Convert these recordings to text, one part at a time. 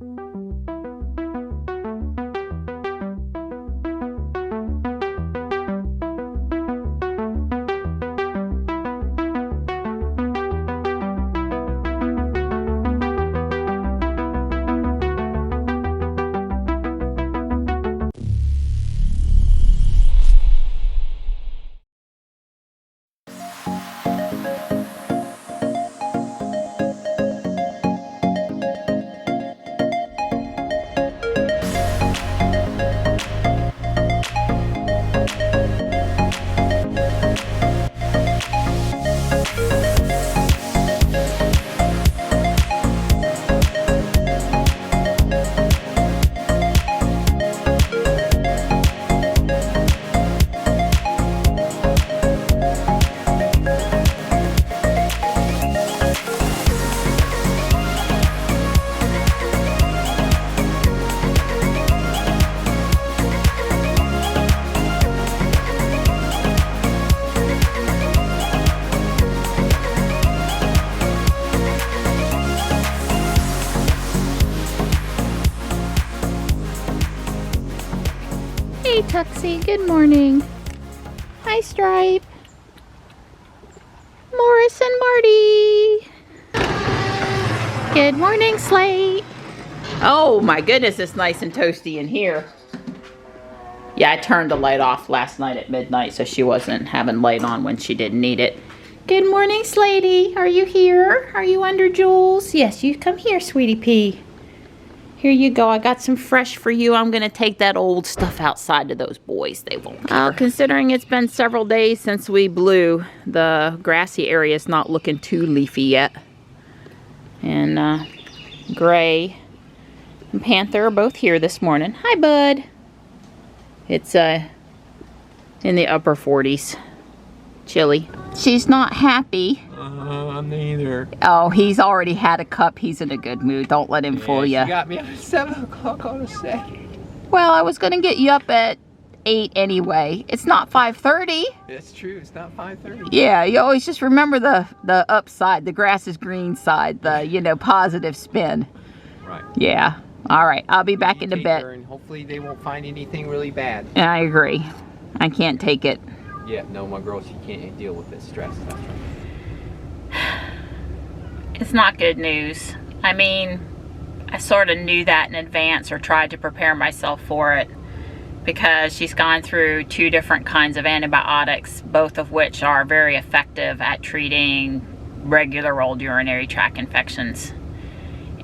Hey Tuxie, good morning. Hi Stripe. Morris and Marty. Good morning, Slate. Oh my goodness, it's nice and toasty in here. Yeah, I turned the light off last night at midnight so she wasn't having light on when she didn't need it. Good morning, Slatey. Are you here? Are you under Jules? Yes, you come here, sweetie pea. Here you go. I got some fresh for you. I'm going to take that old stuff outside to those boys. They won't care. Considering it's been several days since we blew, the grassy area is not looking too leafy yet. And Gray and Panther are both here this morning. Hi, bud. It's in the upper 40s. Chilly. She's not happy. Neither. Oh, he's already had a cup. He's in a good mood. Don't let him fool you. She got me up at 7 o'clock on a Saturday. Well, I was going to get you up at 8 anyway. It's not 5:30. That's true. It's not 5:30. Yeah, you always just remember the upside, the grass is green side, the, you know, positive spin. Right. Yeah. All right. I'll be back into bed. And hopefully they won't find anything really bad. Yeah, I agree. I can't take it. Yeah, no, my girl, she can't deal with this stress. That's right. It's not good news. I mean, I sort of knew that in advance or tried to prepare myself for it because she's gone through 2 different kinds of antibiotics, both of which are very effective at treating regular old urinary tract infections.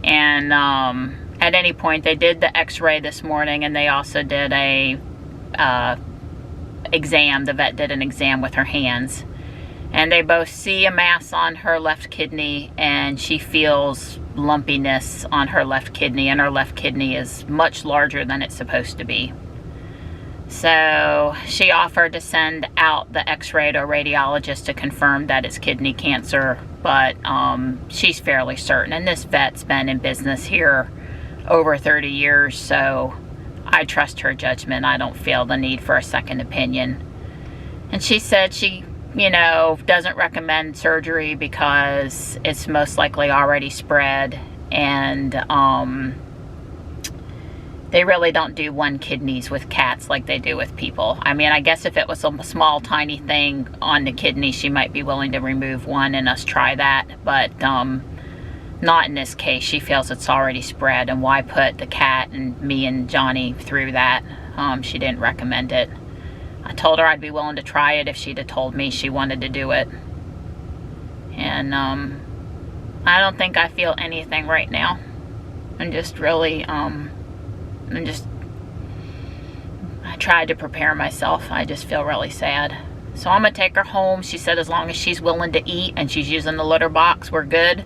And at any point, they did the x-ray this morning and they also did a exam. The vet did an exam with her hands. And they both see a mass on her left kidney and she feels lumpiness on her left kidney, and her left kidney is much larger than it's supposed to be. So she offered to send out the x-ray to a radiologist to confirm that it's kidney cancer, but she's fairly certain. And this vet's been in business here over 30 years, so I trust her judgment. I don't feel the need for a second opinion. And she said she, you know, doesn't recommend surgery because it's most likely already spread, and they really don't do 1 kidneys with cats like they do with people. I mean, I guess if it was a small tiny thing on the kidney, she might be willing to remove 1 and us try that, but not in this case. She feels it's already spread, and why put the cat and me and Johnny through that? She didn't recommend it. I told her I'd be willing to try it if she'd have told me she wanted to do it. And I don't think I feel anything right now. I'm just really, I tried to prepare myself. I just feel really sad. So I'm gonna take her home. She said as long as she's willing to eat and she's using the litter box, we're good.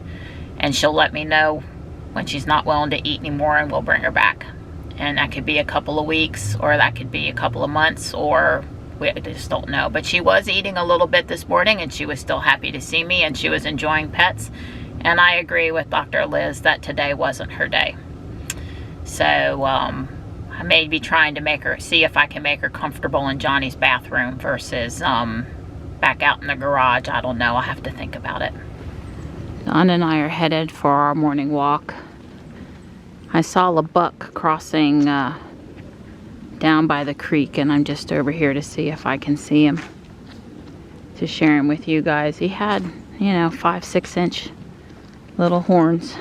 And she'll let me know when she's not willing to eat anymore and we'll bring her back. And that could be a couple of weeks, or that could be a couple of months, or we just don't know. But she was eating a little bit this morning and she was still happy to see me and she was enjoying pets. And I agree with Dr. Liz that today wasn't her day. So I may be trying to make her, see if I can make her comfortable in Johnny's bathroom versus back out in the garage. I don't know. I'll have to think about it. Don and I are headed for our morning walk. I saw a buck crossing down by the creek, and I'm just over here to see if I can see him, to share him with you guys. He had, you know, 5-6 inch little horns.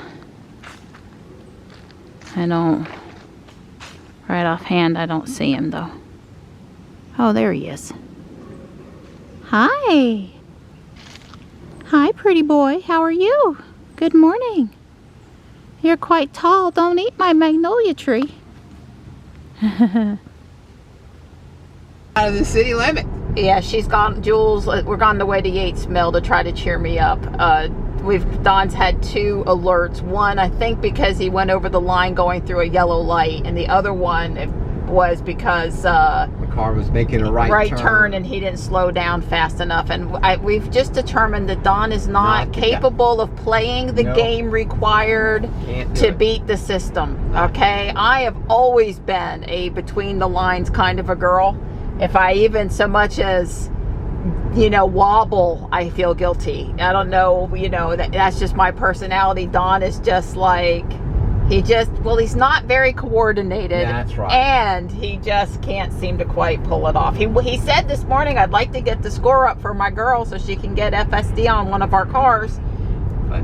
Right offhand, I don't see him though. Oh, there he is. Hi. Hi, pretty boy. How are you? Good morning. You're quite tall. Don't eat my magnolia tree. Out of the city limit. Yeah, she's gone. Jules, we're on the way to Yates Mill to try to cheer me up. Don's had 2 alerts. One, I think, because he went over the line going through a yellow light, and the other one was because The car was making a right turn and he didn't slow down fast enough. And we've just determined that Don is not capable of playing the game required to beat the system. Okay, I have always been a between the lines kind of a girl. If I even so much as, you know, wobble, I feel guilty. I don't know, you know, that's just my personality. Don is just like, he's not very coordinated. That's right. And he just can't seem to quite pull it off. He said this morning, I'd like to get the score up for my girl so she can get FSD on one of our cars.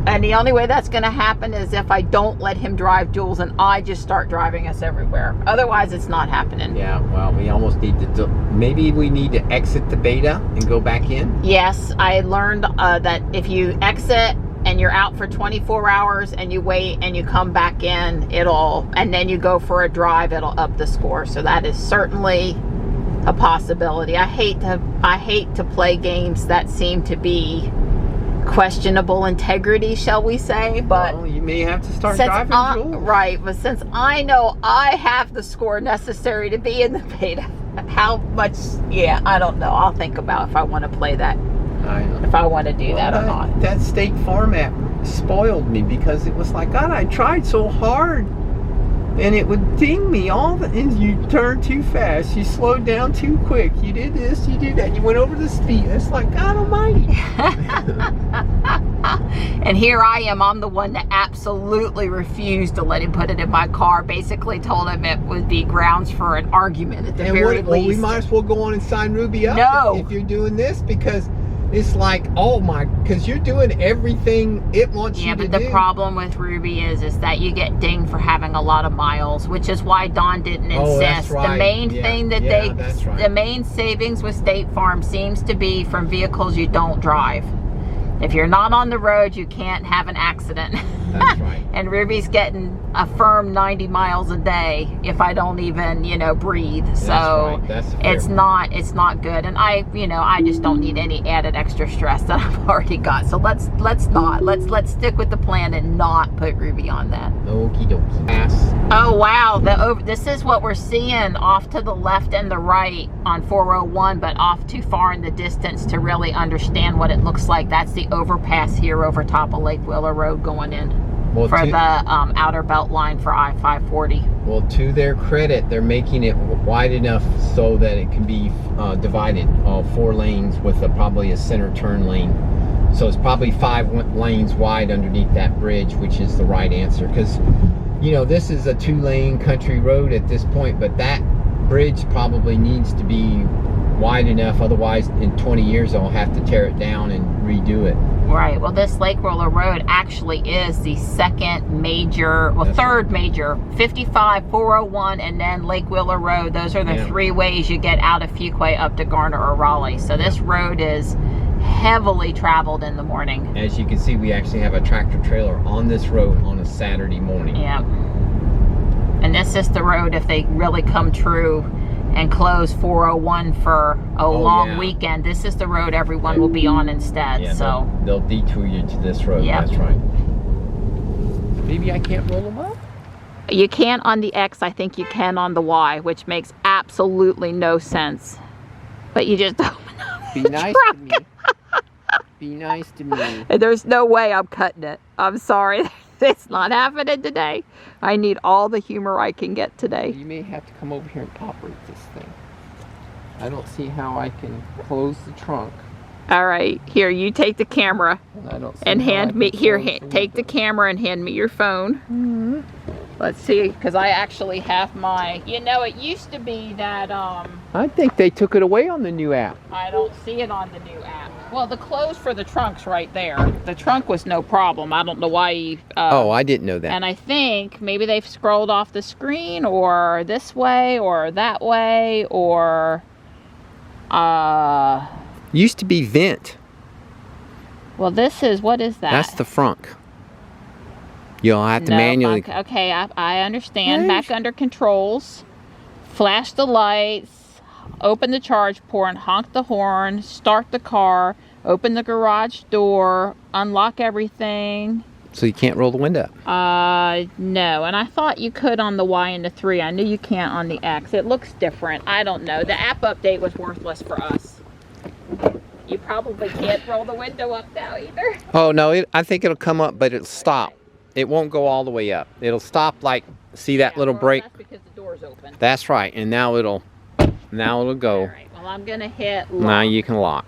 And the only way that's going to happen is if I don't let him drive Jules and I just start driving us everywhere. Otherwise, it's not happening. Yeah, well, we almost need to maybe we need to exit the beta and go back in. Yes, I learned that if you exit and you're out for 24 hours and you wait and you come back in, and then you go for a drive, it'll up the score. So that is certainly a possibility. I hate to play games that seem to be questionable integrity, shall we say, but well, you may have to start driving, Jules. Right, but since I know I have the score necessary to be in the beta, how much, I don't know. I'll think about if I want to play that. If I want to do that or not. That State Farm app spoiled me because it was like, God, I tried so hard and it would ding me and you turned too fast, you slowed down too quick, you did this, you did that, you went over the speed. It's like, God almighty. And here I am, I'm the one that absolutely refused to let him put it in my car. Basically told him it would be grounds for an argument at the very least. Well, we might as well go on and sign Ruby up if you're doing this, because it's like, because you're doing everything it wants you to do. Yeah, but the problem with Ruby is that you get dinged for having a lot of miles, which is why Don didn't insist. Oh, that's right. The main thing that the main savings with State Farm seems to be from vehicles you don't drive. If you're not on the road, you can't have an accident. That's right. And Ruby's getting a firm 90 miles a day if I don't even, breathe. So it's not good. And I just don't need any added extra stress that I've already got. So let's stick with the plan and not put Ruby on that. Okie dokie. Oh wow, this is what we're seeing off to the left and the right on 401, but off too far in the distance to really understand what it looks like. That's the overpass here over top of Lake Wheeler Road going in for the outer belt line for I-540. Well, to their credit, they're making it wide enough so that it can be divided, 4 lanes with probably a center turn lane. So it's probably 5 lanes wide underneath that bridge, which is the right answer. Because, this is a 2-lane country road at this point, but that bridge probably needs to be wide enough. Otherwise, in 20 years, I'll have to tear it down and redo it. Right. Well, this Lake Wheeler Road actually is the third major. 55, 401, and then Lake Wheeler Road. Those are the 3 ways you get out of Fuquay up to Garner or Raleigh. So this road is heavily traveled in the morning. As you can see, we actually have a tractor trailer on this road on a Saturday morning. Yeah. And this is the road if they really come true and close 401 for a long weekend. This is the road everyone will be on instead. Yeah, so they'll detour you to this road. Yep. That's right. Maybe I can't roll them up? You can on the X. I think you can on the Y, which makes absolutely no sense. But you just don't be nice to me. Be nice to me. There's no way I'm cutting it. I'm sorry. It's not happening today. I need all the humor I can get today. You may have to come over here and operate this thing. I don't see how I can close the trunk. All right, here, you take the camera and hand me, take the camera and hand me your phone. Let's see, because I actually have my, you know, it used to be that, I think they took it away on the new app. I don't see it on the new app. Well, the clothes for the trunk's right there. The trunk was no problem. I don't know why. Oh, I didn't know that. And I think maybe they've scrolled off the screen, or this way, or that way, or, Used to be vent. well, this is, what is that? That's the front. You'll have to manually. Okay, I understand. Back under controls. Flash the lights. Open the charge port. Honk the horn. Start the car. Open the garage door. Unlock everything. So you can't roll the window. No. And I thought you could on the Y and the 3. I knew you can't on the X. It looks different. I don't know. The app update was worthless for us. You probably can't roll the window up now either. Oh no, I think it'll come up, but it'll stop. It won't go all the way up. It'll stop, like, see that little break? That's because the door's open. That's right. And now it'll go. All right. Well, I'm gonna hit lock. Now you can lock.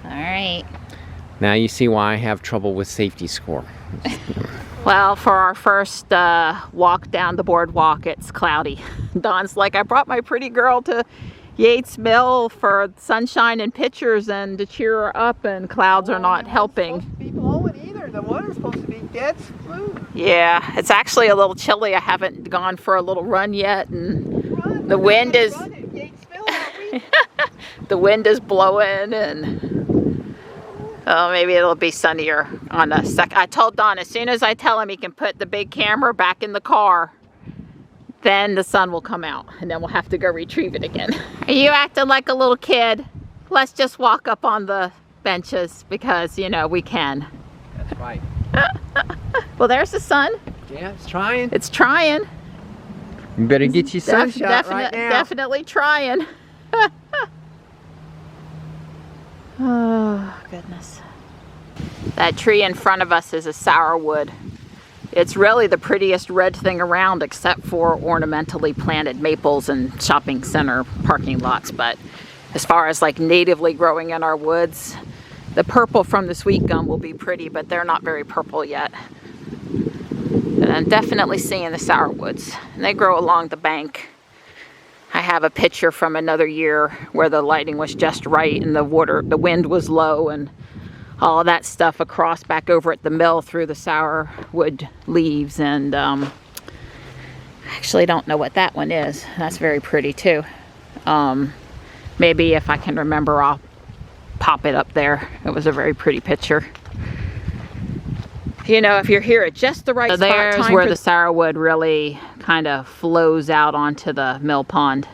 All right. Now you see why I have trouble with safety score. Well, for our first walk down the boardwalk, it's cloudy. Don's like, I brought my pretty girl to Yates Mill for sunshine and pictures and to cheer her up, and clouds are not helping. It's supposed to be blowing either. The water's supposed to be dead smooth. Yeah, it's actually a little chilly. I haven't gone for a little run yet, and the wind is the wind is blowing, and oh, maybe it'll be sunnier on a sec. I told Don as soon as I tell him he can put the big camera back in the car, then the sun will come out, and then we'll have to go retrieve it again. Are you acting like a little kid? Let's just walk up on the benches because, you know, we can. That's right. Well, there's the sun. Yeah, it's trying. It's trying. You better get your sunshot right now. Definitely trying. Oh, goodness. That tree in front of us is a sourwood. It's really the prettiest red thing around, except for ornamentally planted maples and shopping center parking lots. But as far as like natively growing in our woods, the purple from the sweet gum will be pretty, but they're not very purple yet. But I'm definitely seeing the sourwoods. And they grow along the bank. I have a picture from another year where the lighting was just right and the wind was low, and all of that stuff across back over at the mill through the sourwood leaves. And I actually don't know what that one is. That's very pretty too. Maybe if I can remember, I'll pop it up there. It was a very pretty picture. You know, if you're here at just the right spot, there's where the sourwood really kind of flows out onto the mill pond.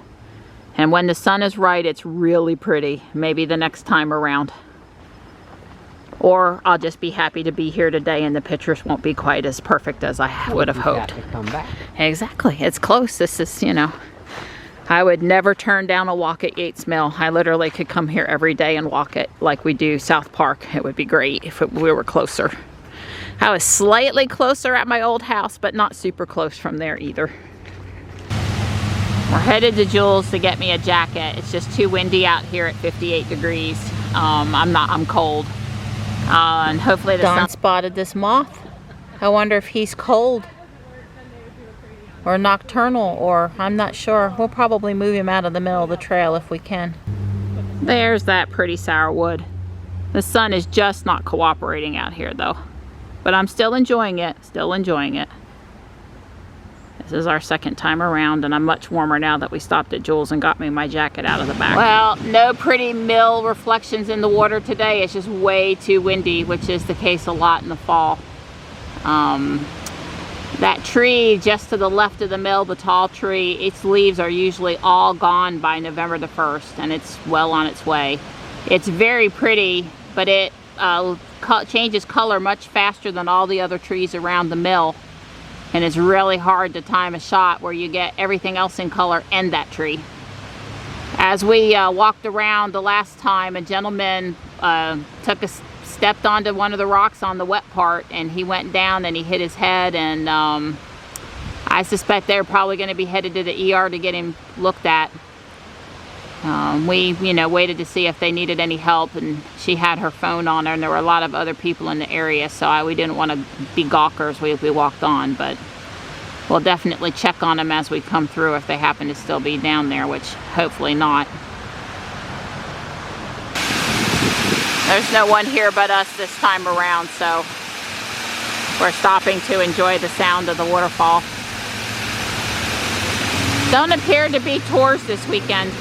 And when the sun is right, it's really pretty. Maybe the next time around. Or I'll just be happy to be here today and the pictures won't be quite as perfect as I would have hoped. To come back. Exactly. It's close. This is, you know, I would never turn down a walk at Yates Mill. I literally could come here every day and walk it like we do South Park. It would be great if we were closer. I was slightly closer at my old house, but not super close from there either. We're headed to Jules to get me a jacket. It's just too windy out here at 58 degrees. I'm cold. And hopefully the sun spotted this moth. I wonder if he's cold or nocturnal, or I'm not sure. We'll probably move him out of the middle of the trail if we can. There's that pretty sourwood. The sun is just not cooperating out here though. But I'm still enjoying it, This is our second time around, and I'm much warmer now that we stopped at Jules and got me my jacket out of the back. Well, no pretty mill reflections in the water today. It's just way too windy, which is the case a lot in the fall. That tree just to the left of the mill, the tall tree, its leaves are usually all gone by November the 1st, and it's well on its way. It's very pretty, but it changes color much faster than all the other trees around the mill, and it's really hard to time a shot where you get everything else in color and that tree. As we walked around the last time, a gentleman stepped onto one of the rocks on the wet part, and he went down and he hit his head, and I suspect they're probably going to be headed to the ER to get him looked at. We, you know, waited to see if they needed any help, and she had her phone on her, and there were a lot of other people in the area, so we didn't want to be gawkers. We walked on, but we'll definitely check on them as we come through if they happen to still be down there, which hopefully not. There's no one here but us this time around, so we're stopping to enjoy the sound of the waterfall. Don't appear to be tours this weekend.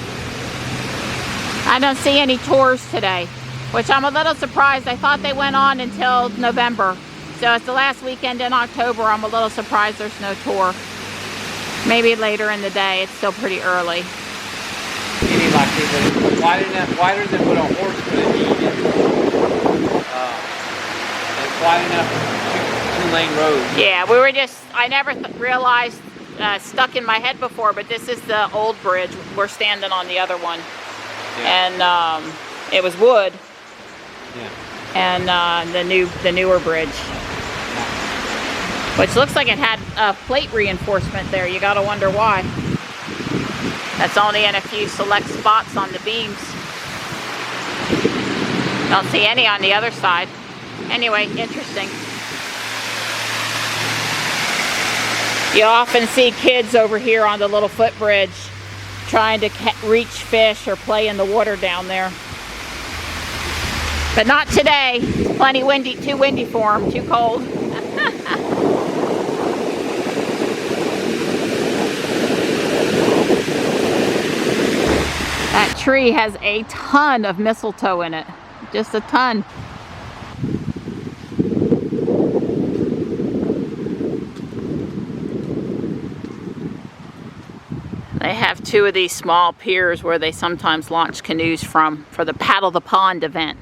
I don't see any tours today, which I'm a little surprised. I thought they went on until November. So it's the last weekend in October. I'm a little surprised there's no tour. Maybe later in the day. It's still pretty early. Maybe like it's wider than what a horse would have needed. It's wide enough two-lane road. Yeah, we were just, I never realized, stuck in my head before, but this is the old bridge. We're standing on the other one. Yeah. And it was wood. Yeah. And the newer bridge, which looks like it had plate reinforcement there. You gotta wonder why. That's only in a few select spots on the beams. Don't see any on the other side. Anyway, interesting. You often see kids over here on the little footbridge trying to reach fish or play in the water down there. But not today. It's plenty windy, too windy for them, too cold. That tree has a ton of mistletoe in it. Just a ton. They have two of these small piers where they sometimes launch canoes from for the Paddle the Pond event.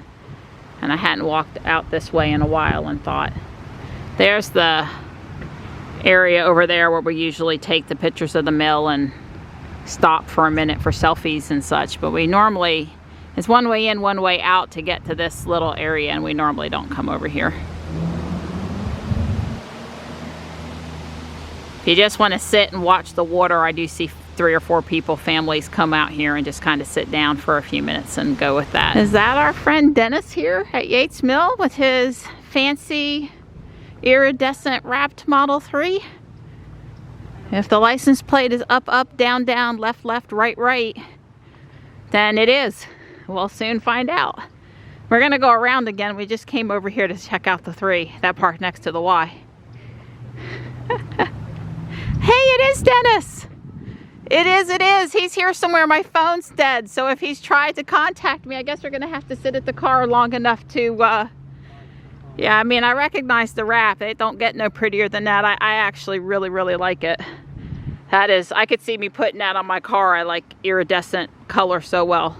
And I hadn't walked out this way in a while and thought, there's the area over there where we usually take the pictures of the mill and stop for a minute for selfies and such. But we normally, it's one way in, one way out to get to this little area, and we normally don't come over here. If you just want to sit and watch the water, I do see 3 or 4 people, families, come out here and just kind of sit down for a few minutes and go with that. Is that our friend Dennis here at Yates Mill with his fancy iridescent wrapped Model 3? If the license plate is up, up, down, down, left, left, right, right, then it is. We'll soon find out. We're gonna go around again. We just came over here to check out the 3 that parked next to the Y. Hey, it is Dennis. It is. He's here somewhere. My phone's dead. So if he's tried to contact me, I guess we're going to have to sit at the car long enough to, yeah, I mean, I recognize the wrap. It don't get no prettier than that. I actually really, really like it. That is, I could see me putting that on my car. I like iridescent color so well.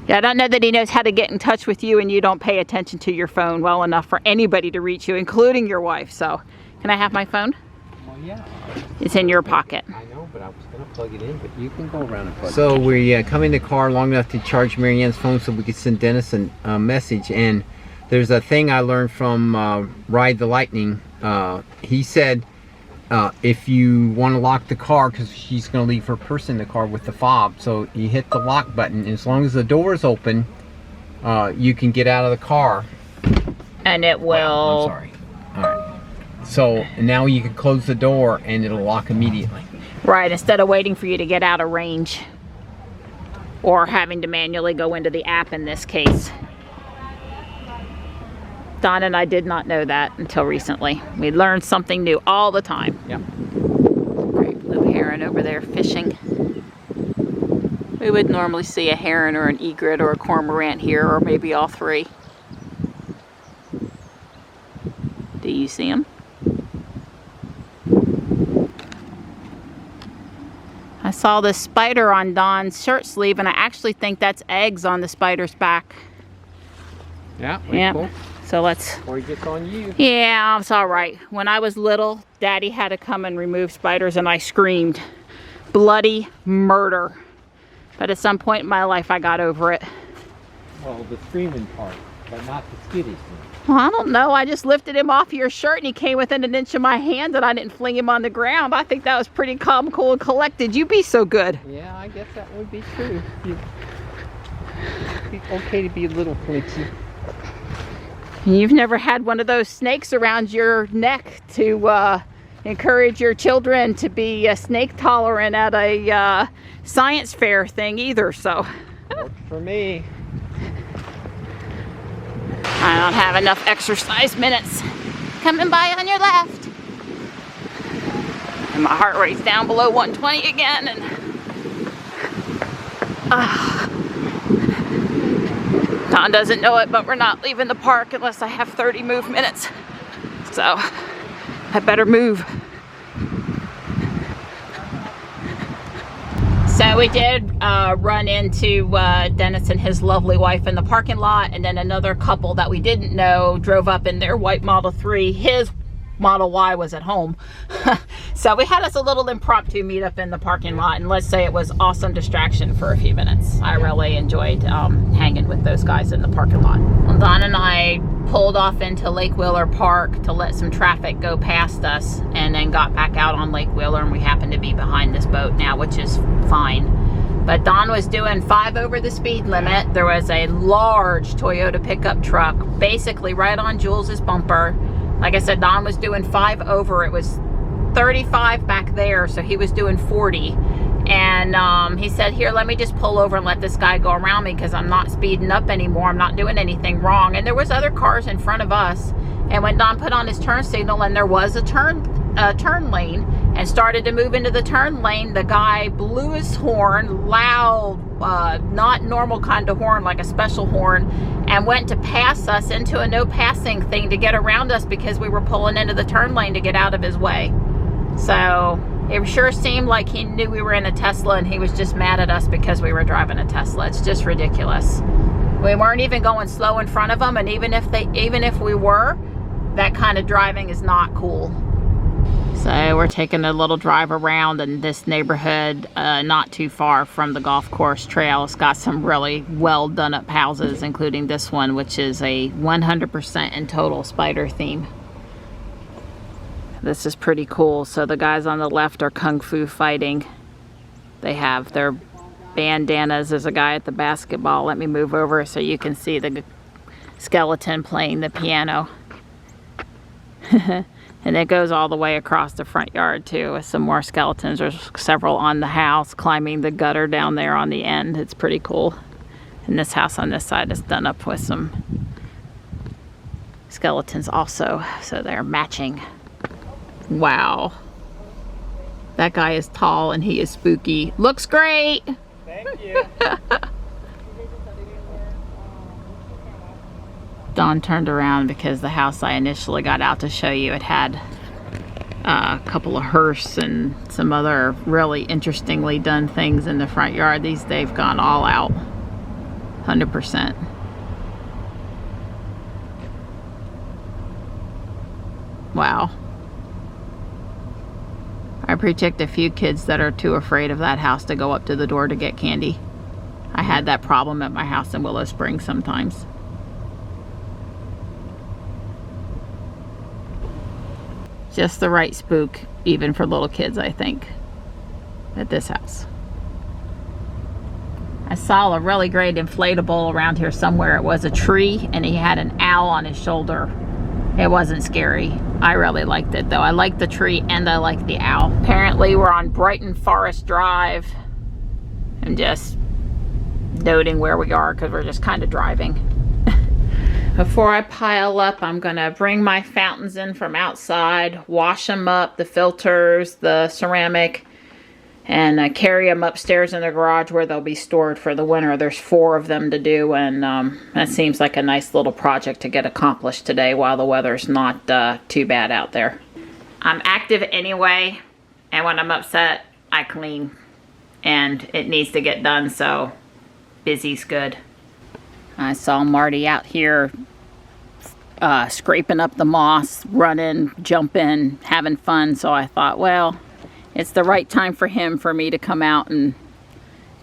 Yeah, I don't know that he knows how to get in touch with you and you don't pay attention to your phone well enough for anybody to reach you, including your wife. So, can I have my phone? Well, yeah. It's in your pocket. I know, but I was going to plug it in, but you can go around and plug it in. So we come in the car long enough to charge Marianne's phone so we could send Dennis a message. And there's a thing I learned from Ride the Lightning. He said if you want to lock the car, because she's going to leave her purse in the car with the fob, so you hit the lock button, and as long as the door is open, you can get out of the car. And it will... I'm sorry. All right. So now you can close the door and it'll lock immediately. Right, instead of waiting for you to get out of range. Or having to manually go into the app in this case. Don and I did not know that until recently. We learned something new all the time. Yep. Great blue heron over there fishing. We would normally see a heron or an egret or a cormorant here, or maybe all 3. Do you see them? I saw this spider on Don's shirt sleeve, and I actually think that's eggs on the spider's back. Yeah, cool. So let's... Or he gets on you. Yeah, it's all right. When I was little, Daddy had to come and remove spiders, and I screamed bloody murder. But at some point in my life, I got over it. Well, the screaming part, but not the skittish thing. Well, I don't know. I just lifted him off your shirt and he came within an inch of my hand and I didn't fling him on the ground. I think that was pretty calm, cool, and collected. You be so good. Yeah, I guess that would be true. It's okay to be a little flinky. You've never had one of those snakes around your neck to encourage your children to be snake tolerant at a science fair thing either, so. Works for me. I don't have enough exercise minutes. Coming by on your left. And my heart rate's down below 120 again. And Don doesn't know it, but we're not leaving the park unless I have 30 move minutes. So I better move. So we did run into Dennis and his lovely wife in the parking lot, and then another couple that we didn't know drove up in their white Model 3. His Model Y was at home. So we had us a little impromptu meetup in the parking lot, and let's say it was awesome distraction for a few minutes. I really enjoyed hanging with those guys in the parking lot. Well, Don and I pulled off into Lake Wheeler Park to let some traffic go past us, and then got back out on Lake Wheeler, and we happen to be behind this boat now, which is fine. But Don was doing 5 over the speed limit. There was a large Toyota pickup truck basically right on Jules's bumper. Like I said, Don was doing 5 over. It was 35 back there, so he was doing 40. And he said, here, let me just pull over and let this guy go around me because I'm not speeding up anymore. I'm not doing anything wrong. And there was other cars in front of us. And when Don put on his turn signal and there was a turn lane and started to move into the turn lane, the guy blew his horn, loud, not normal kind of horn, like a special horn, and went to pass us into a no passing thing to get around us because we were pulling into the turn lane to get out of his way. So it sure seemed like he knew we were in a Tesla and he was just mad at us because we were driving a Tesla. It's just ridiculous. We weren't even going slow in front of them, and even if we were, that kind of driving is not cool. So we're taking a little drive around in this neighborhood, not too far from the golf course trail. It's got some really well done up houses, including this one, which is a 100% in total spider theme. This is pretty cool. So the guys on the left are kung fu fighting. They have their bandanas. There's a guy at the basketball. Let me move over so you can see the skeleton playing the piano. And it goes all the way across the front yard too with some more skeletons. There's several on the house climbing the gutter down there on the end. It's pretty cool. And this house on this side is done up with some skeletons also, so they're matching. Wow. That guy is tall and he is spooky. Looks great. Thank you. Don turned around because the house I initially got out to show you, it had a couple of hearses and some other really interestingly done things in the front yard. They've gone all out, 100%. Wow. I predict a few kids that are too afraid of that house to go up to the door to get candy. I had that problem at my house in Willow Springs sometimes. Just the right spook, even for little kids, I think, at this house. I saw a really great inflatable around here somewhere. It was a tree, and he had an owl on his shoulder. It wasn't scary. I really liked it, though. I liked the tree, and I liked the owl. Apparently, we're on Brighton Forest Drive. I'm just noting where we are, because we're just kind of driving. Before I pile up, I'm gonna bring my fountains in from outside, wash them up, the filters, the ceramic, and carry them upstairs in the garage where they'll be stored for the winter. There's 4 of them to do, and that seems like a nice little project to get accomplished today while the weather's not too bad out there. I'm active anyway, and when I'm upset, I clean, and it needs to get done, so busy's good. I saw Marty out here scraping up the moss, running, jumping, having fun, so I thought, well, it's the right time for him for me to come out and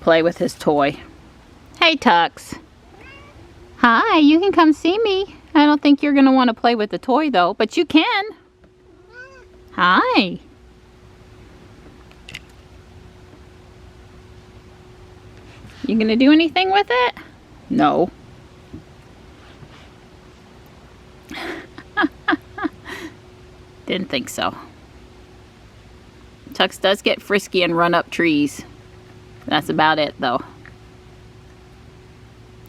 play with his toy. Hey, Tux. Hi, you can come see me. I don't think you're going to want to play with the toy though, but you can. Hi. You going to do anything with it? No. Didn't think so. Tux does get frisky and run up trees. That's about it though.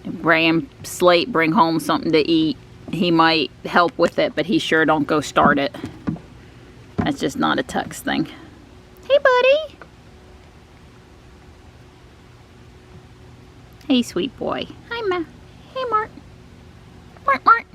If Ray and Slate bring home something to eat, he might help with it, but he sure don't go start it. That's just not a Tux thing. Hey, buddy. Hey, sweet boy. Hi, Ma. Hey, Mart. Mart, Mart.